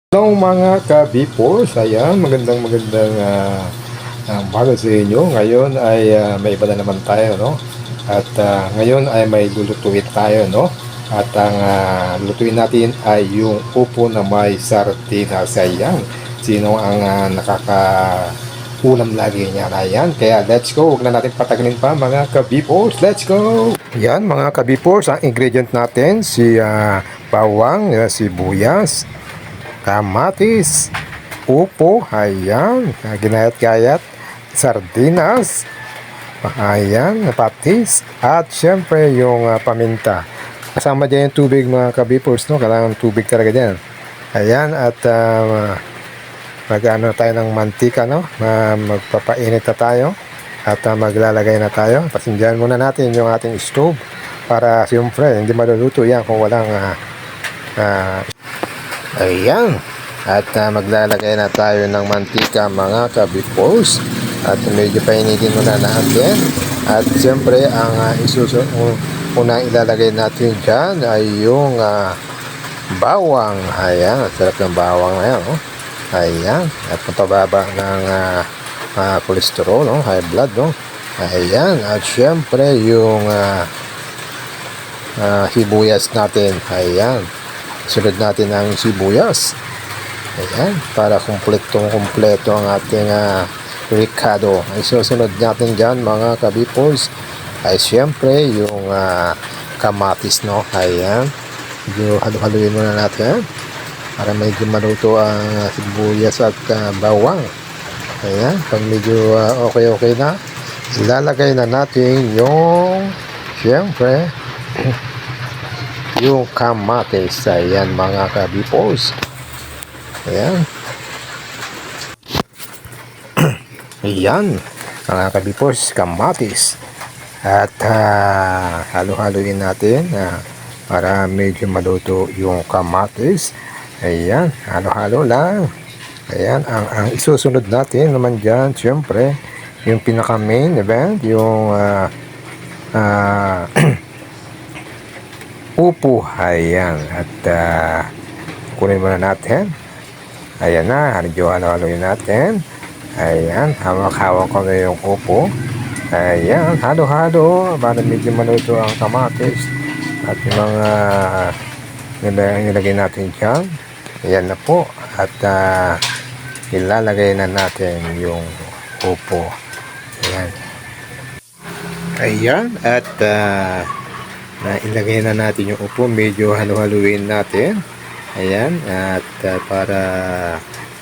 Hello mga ka-Vipors, ayan, magandang umaga sa inyo. Ngayon ay may iba na naman tayo, no? At ngayon ay may lulutuin tayo, no? At ang lutuin natin ay yung upo na may sardinas. Ayan, sino ang nakakaulam lagi niyan? Ayan, kaya let's go. Huwag na natin patagalin pa mga ka-Vipors. Let's go! Ayan mga ka-Vipors, ang ingredient natin si bawang, sibuyas, kamatis, upo, ayan, ginayat-gayat, sardinas, ayan, patis, at syempre yung paminta. Kasama dyan yung tubig mga kabipors, no? Kailangan tubig talaga dyan. Ayan, at mag-ano tayo ng mantika, no? Magpapainit na tayo at maglalagay na tayo. Pasindihan muna natin yung ating stove para syempre hindi maluluto yan kung walang ayan. At maglalagay na tayo ng mantika mga kabipos. At medyo painitin muna natin. At siyempre ang unang ilalagay natin dyan ay yung bawang. Ayan. Sarap ng bawang na yan. Oh. Ayan. At mapababa ng cholesterol. No? High blood. No? Ayan. At siyempre yung sibuyas natin. Ayan. Sunod natin ang sibuyas. Ayan, para kumpleto ang ating ricado. Ay susunod natin dyan mga kabipos ay siyempre yung kamatis, no? Ayan, medyo halu-haluin muna natin para medyo maluto ang sibuyas at bawang. Ayan, pag medyo okay na, ilalagay na natin yung siyempre yung kamatis. Ayan mga kabipos. Ayan. Ayan mga kabipos, kamatis. At halo-haloin natin para medyo maluto yung kamatis. Ayan, halo-halo lang. Ayan, ang isusunod natin naman dyan, syempre yung pinaka main event, yung upo. Ayan, at kunin muna natin. Ayan na, medyo halo-haloin natin. Ayan, hawak-hawak ko na yung upo. Ayan, halo-halo para medyo maluto ang kamatis at yung mga nilagay natin dyan. Ayan na po. At ilalagay na natin yung upo. Ayan. Ayan, at ilagay na natin yung upo. Medyo halo-haloin natin. Ayan, at para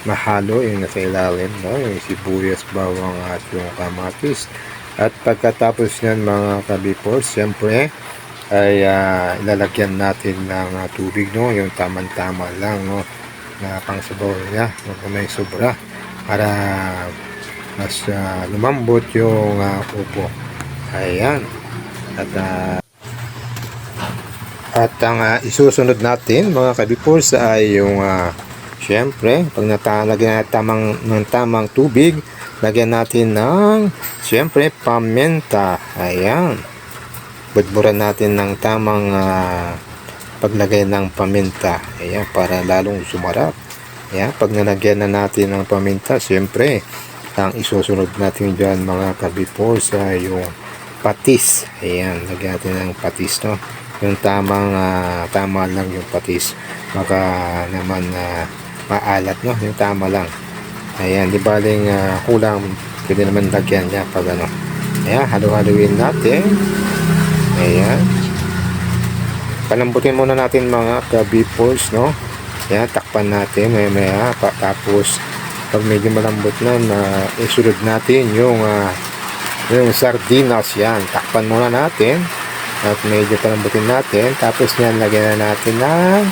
mahalo yung nasa ilalim, no? Yung sibuyas, bawang at yung kamatis. At pagkatapos nyan mga kabipors, siyempre ay ilalagyan natin ng tubig, no? Yung tamang-tama lang, no? Na pangsabaw niya, kung may sobra, para mas lumambot yung upo. Ayan, at ang isusunod natin mga kabipors ay yung syempre pag natalagyan ng tamang tubig, lagyan natin ng syempre paminta. Ayan, budburan natin ng tamang paglagay ng paminta. Ayan, para lalong sumarap. Ayan, pag nalagyan na natin ng paminta, syempre ang isusunod natin dyan mga kabipors ay yung patis. Ayan, lagyan natin ng patis, no? Yung tama lang yung patis, baka naman maalat, no? Yung tama lang. Ayan, di baling kulang, pwede naman lagyan niya pag ano. Ayan, halo-haloin natin. Ayan, palambutin muna natin mga kabipors, no? Ayan, takpan natin maya tapos pag medyo malambot na, isunod natin yung sardinas. Yan, takpan muna natin at medyo palambutin natin, tapos nyan lagyan na natin ng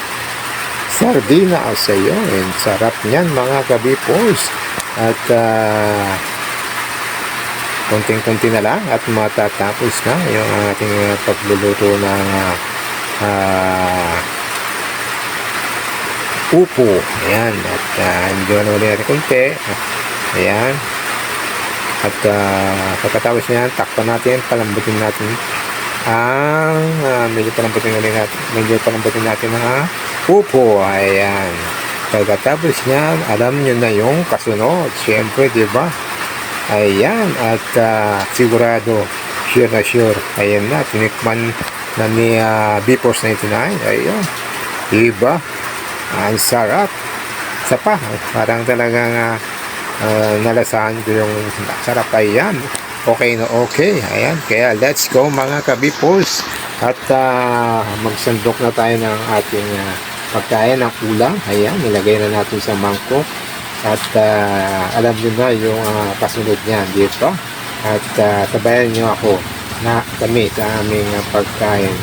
sardinas. Ayun, sarap nyan mga kabipos. At konting-konti na lang at matatapos na yung ating pagluluto ng upo. Ayan, at medyo ulit natin konti. Ayan, at pagkatapos nyan, takpan natin, palambutin natin medyo palambutin natin ng upo. Ayan, Pagkatapos niyan, alam nyo na yung kasunod. Siyempre, di ba? Ayan, at sigurado, sure na sure. Ayan na, tinikman na ni B-Force 99. Ayan, di ba? Ang sarap. Isa pa, parang talagang nalasahan ko yung sarap. Ayan, okay na okay. Ayan, kaya let's go mga ka-B-Force. At magsandok na tayo ng ating pagkain ng ulam. Ayan, nilagay na natin sa mangkok. At alam nyo na yung kasunod niyan dito. At sabayan nyo ako na kami sa aming pagkain.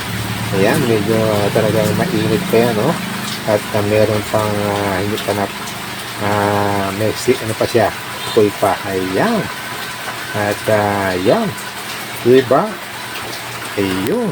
Ayan, medyo talagang mainit pa yan, no? At meron pang hindi pa na ano pa siya, apoy pa. Ayan. At yan. Diba? Ayun.